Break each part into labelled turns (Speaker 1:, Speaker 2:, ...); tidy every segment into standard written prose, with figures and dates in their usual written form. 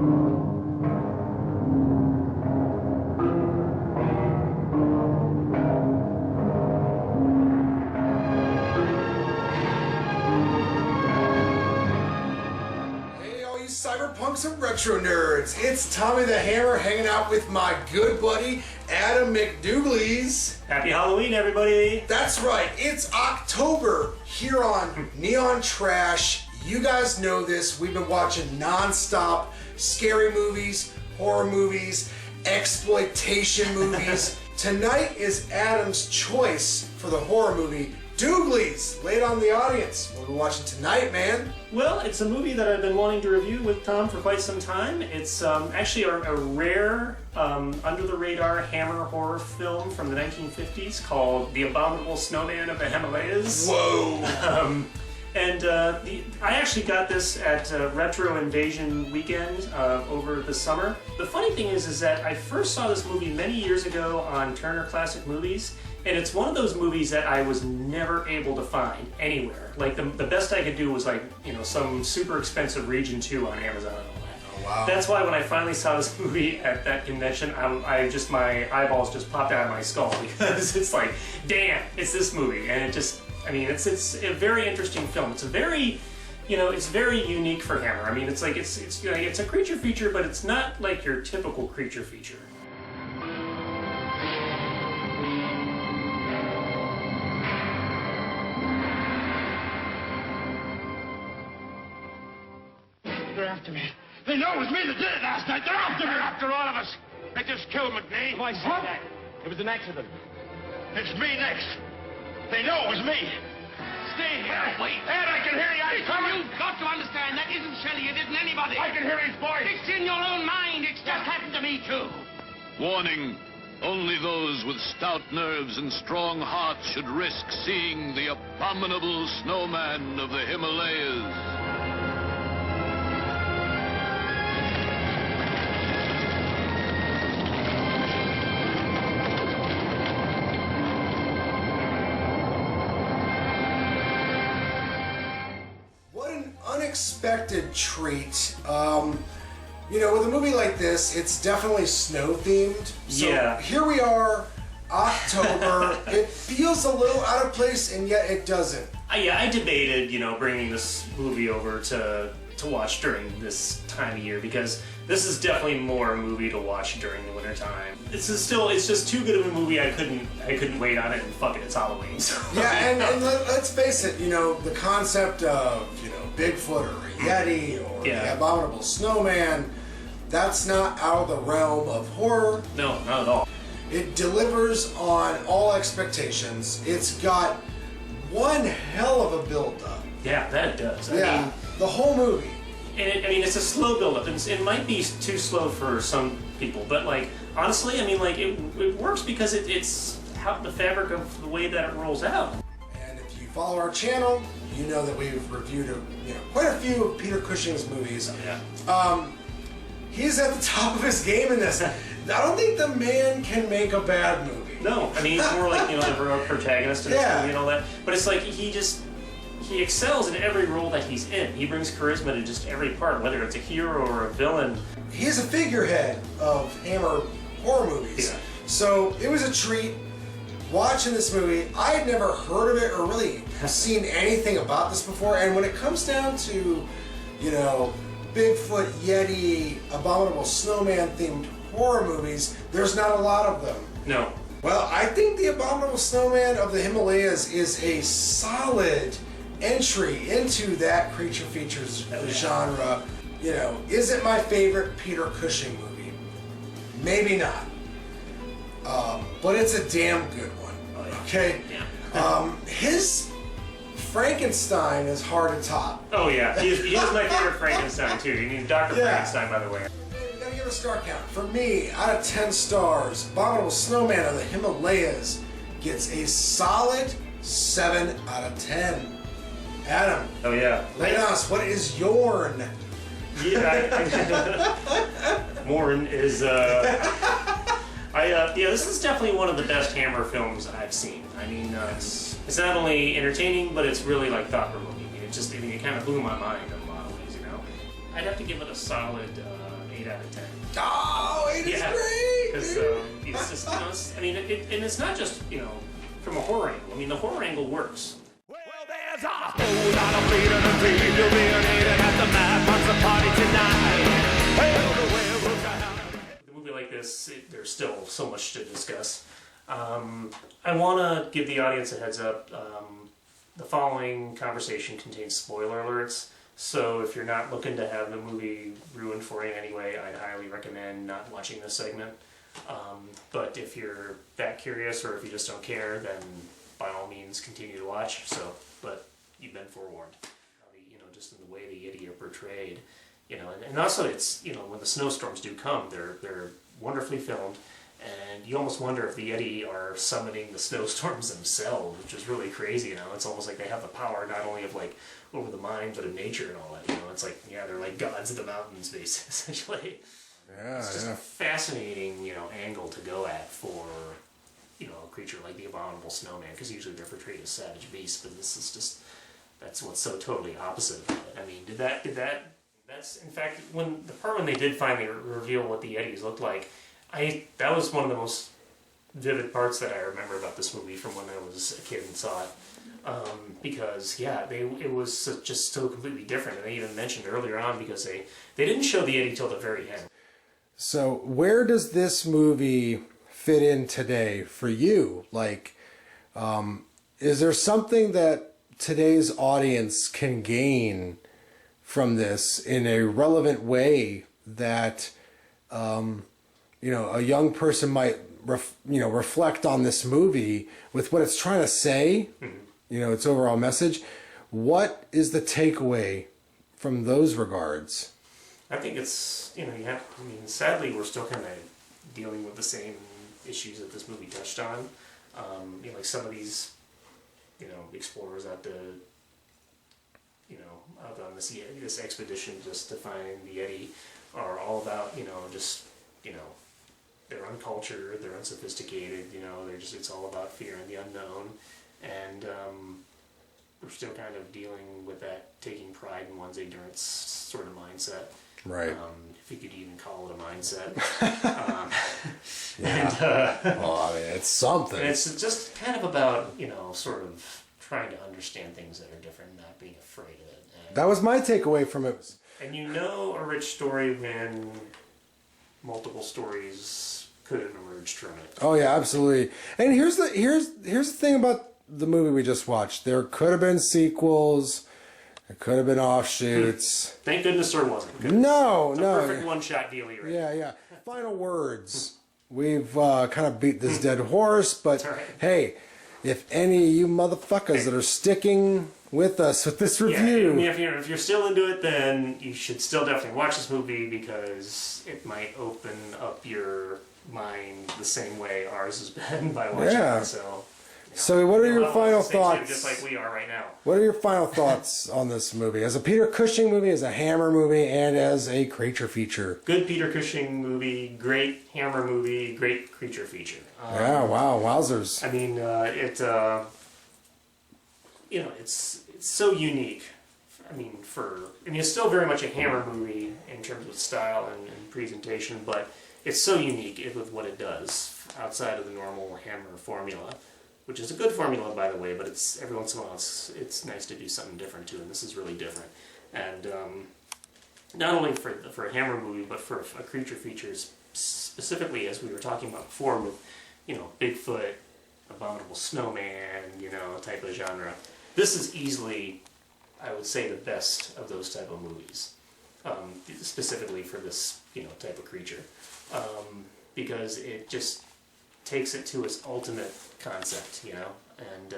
Speaker 1: Cyberpunks and retro nerds, it's Tommy the Hammer hanging out with my good buddy Adam McDoogleez.
Speaker 2: Happy Halloween, everybody!
Speaker 1: That's right, it's October here on Neon Trash. You guys know this, we've been watching non-stop scary movies, horror movies, exploitation movies. Tonight is Adam's choice for the horror movie, Doogleez. Lay it on the audience. What are we watching tonight, man?
Speaker 2: Well, it's a movie that I've been wanting to review with Tom for quite some time. It's actually a rare, under-the-radar Hammer horror film from the 1950s called The Abominable Snowman of the Himalayas.
Speaker 1: Whoa!
Speaker 2: I actually got this at Retro Invasion Weekend over the summer. The funny thing is that I first saw this movie many years ago on Turner Classic Movies, and it's one of those movies that I was never able to find anywhere. Like, the best I could do was, like, you know, some super expensive Region 2 on Amazon and all that.
Speaker 1: Oh, wow.
Speaker 2: That's why when I finally saw this movie at that convention, my eyeballs just popped out of my skull, because it's like, damn, it's this movie. And it just, I mean, it's a very interesting film. It's a very, you know, it's very unique for Hammer. I mean, it's like, it's a creature feature, but it's not like your typical creature feature.
Speaker 3: They're after me. They know it was me that did it last night. They're after me.
Speaker 4: They're after all of us. They just killed McNee.
Speaker 3: Why say that? It was an accident.
Speaker 4: It's me next. They know it was me.
Speaker 3: Stay here.
Speaker 4: Wait. Ed, I can hear you. I'm coming.
Speaker 5: You've got to understand, that isn't Shelley. It isn't anybody.
Speaker 4: I can hear his voice.
Speaker 5: It's in your own mind. It's just happened to me, too.
Speaker 6: Warning, only those with stout nerves and strong hearts should risk seeing the abominable snowman of the Himalayas.
Speaker 1: Unexpected treat. You know, with a movie like this, it's definitely snow themed. So
Speaker 2: yeah.
Speaker 1: Here we are, October. It feels a little out of place, and yet it doesn't.
Speaker 2: I debated, you know, bringing this movie over to watch during this time of year, because this is definitely more a movie to watch during the wintertime. It's just too good of a movie. I couldn't wait on it, and fuck it, it's Halloween. So.
Speaker 1: Yeah, and let's face it, you know, the concept of, you know, Bigfoot or a Yeti or the Abominable Snowman, that's not out of the realm of horror.
Speaker 2: No, not at all.
Speaker 1: It delivers on all expectations. It's got one hell of a build-up.
Speaker 2: Yeah, that it does. I mean,
Speaker 1: the whole movie.
Speaker 2: And it's a slow build-up. It might be too slow for some people, but, like, honestly, I mean, like, it works because it's how the fabric of the way that it rolls out.
Speaker 1: And if you follow our channel, you know that we've reviewed quite a few of Peter Cushing's movies.
Speaker 2: Yeah.
Speaker 1: He's at the top of his game in this. I don't think the man can make a bad movie.
Speaker 2: No, I mean, he's more like, you know, the protagonist in this movie and all that. But it's like he excels in every role that he's in. He brings charisma to just every part, whether it's a hero or a villain.
Speaker 1: He's a figurehead of Hammer horror movies.
Speaker 2: Yeah.
Speaker 1: So it was a treat watching this movie. I had never heard of it or really seen anything about this before. And when it comes down to, you know, Bigfoot, Yeti, Abominable Snowman themed horror movies, there's not a lot of them.
Speaker 2: No.
Speaker 1: Well, I think The Abominable Snowman of the Himalayas is a solid entry into that creature features genre. You know, is it my favorite Peter Cushing movie? Maybe not. But it's a damn good one.
Speaker 2: Oh, yeah.
Speaker 1: Okay?
Speaker 2: Yeah.
Speaker 1: His Frankenstein is hard to top.
Speaker 2: Oh, yeah. He is my favorite Frankenstein, too. You mean Dr. Frankenstein, by the way.
Speaker 1: We gotta give a star count. For me, out of 10 stars, Abominable Snowman of the Himalayas gets a solid 7 out of 10. Adam.
Speaker 2: Oh, yeah.
Speaker 1: Lay on us. What is Yorn?
Speaker 2: Yeah, Morin is, this is definitely one of the best Hammer films I've seen. I mean, it's not only entertaining, but it's really, like, thought-provoking. It kind of blew my mind in a lot of ways, you know? I'd have to give it a solid 8 out of 10.
Speaker 1: Oh, it is great!
Speaker 2: Because it's just, I mean, and it's not just, from a horror angle. I mean, the horror angle works.
Speaker 7: Well, there's a whole lot of bleeding and bleeding. You'll be an eating at the mad monster party tonight. Well, the werewolves are out.
Speaker 2: With a movie like this, there's still so much to discuss. I want to give the audience a heads up. The following conversation contains spoiler alerts, so if you're not looking to have the movie ruined for you in any way, I'd highly recommend not watching this segment. But if you're that curious, or if you just don't care, then by all means continue to watch. But you've been forewarned. Just in the way the Yeti are portrayed, and also it's when the snowstorms do come, they're wonderfully filmed. And you almost wonder if the Yeti are summoning the snowstorms themselves, which is really crazy. It's almost like they have the power not only of over the mind, but of nature and all that. It's like, they're like gods of the mountains, basically, essentially.
Speaker 1: Yeah,
Speaker 2: it's just a fascinating, angle to go at for, a creature like the Abominable Snowman, because usually they're portrayed as savage beasts, but this is just, that's what's so totally opposite of it. I mean, that's, in fact, when they did finally reveal what the Yetis looked like, that was one of the most vivid parts that I remember about this movie from when I was a kid and saw it. Because, it was just so completely different. And they even mentioned earlier on, because they didn't show the Yeti till the very end.
Speaker 1: So where does this movie fit in today for you? Is there something that today's audience can gain from this in a relevant way that... a young person might, reflect on this movie with what it's trying to say, its overall message. What is the takeaway from those regards?
Speaker 2: I think it's, sadly, we're still kind of dealing with the same issues that this movie touched on. Like some of these, explorers out on this expedition just to find the Yeti are all about, they're uncultured, they're unsophisticated, it's all about fear and the unknown, and we're still kind of dealing with that taking pride in one's ignorance sort of mindset.
Speaker 1: Right.
Speaker 2: If you could even call it a mindset.
Speaker 1: It's something.
Speaker 2: And it's just kind of about, sort of trying to understand things that are different, not being afraid of it. And,
Speaker 1: that was my takeaway from it. And
Speaker 2: a rich story when multiple stories could have emerged from it.
Speaker 1: Oh yeah, absolutely. And here's the thing about the movie we just watched. There could have been sequels. There could have been offshoots.
Speaker 2: Thank goodness there wasn't.
Speaker 1: No.
Speaker 2: Perfect one-shot deal here.
Speaker 1: Yeah. Final words. We've kind of beat this dead horse, but
Speaker 2: right.
Speaker 1: Hey, if any of you motherfuckers that are sticking with us with this review.
Speaker 2: Yeah, if you're still into it, then you should still definitely watch this movie, because it might open up your mind the same way ours has been by watching it.
Speaker 1: So what are your final thoughts?
Speaker 2: Just like we are right now.
Speaker 1: What are your final thoughts on this movie? As a Peter Cushing movie, as a Hammer movie, and as a creature feature?
Speaker 2: Good Peter Cushing movie, great Hammer movie, great creature feature.
Speaker 1: Wowzers.
Speaker 2: I mean, it's so unique. I mean, it's still very much a Hammer movie in terms of style and presentation, but it's so unique with what it does outside of the normal Hammer formula, which is a good formula, by the way, but it's every once in a while it's nice to do something different too, and this is really different. And not only for a Hammer movie, but for a creature features, specifically as we were talking about before with, Bigfoot, Abominable Snowman, type of genre. This is easily, I would say, the best of those type of movies, specifically for this, type of creature, because it just takes it to its ultimate concept, and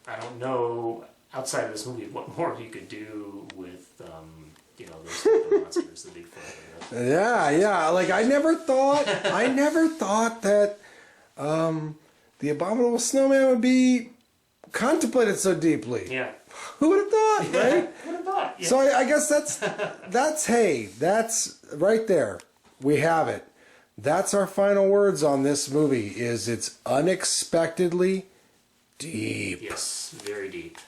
Speaker 2: I don't know, outside of this movie, what more you could do with, those type of monsters, the Bigfoot.
Speaker 1: Yeah, like I never thought that the Abominable Snowman would be contemplated so deeply.
Speaker 2: Yeah.
Speaker 1: Who would have thought, right?
Speaker 2: Who would have thought? Yeah.
Speaker 1: So I guess that's right there. We have it. That's our final words on this movie. It's unexpectedly deep.
Speaker 2: Yes, very deep.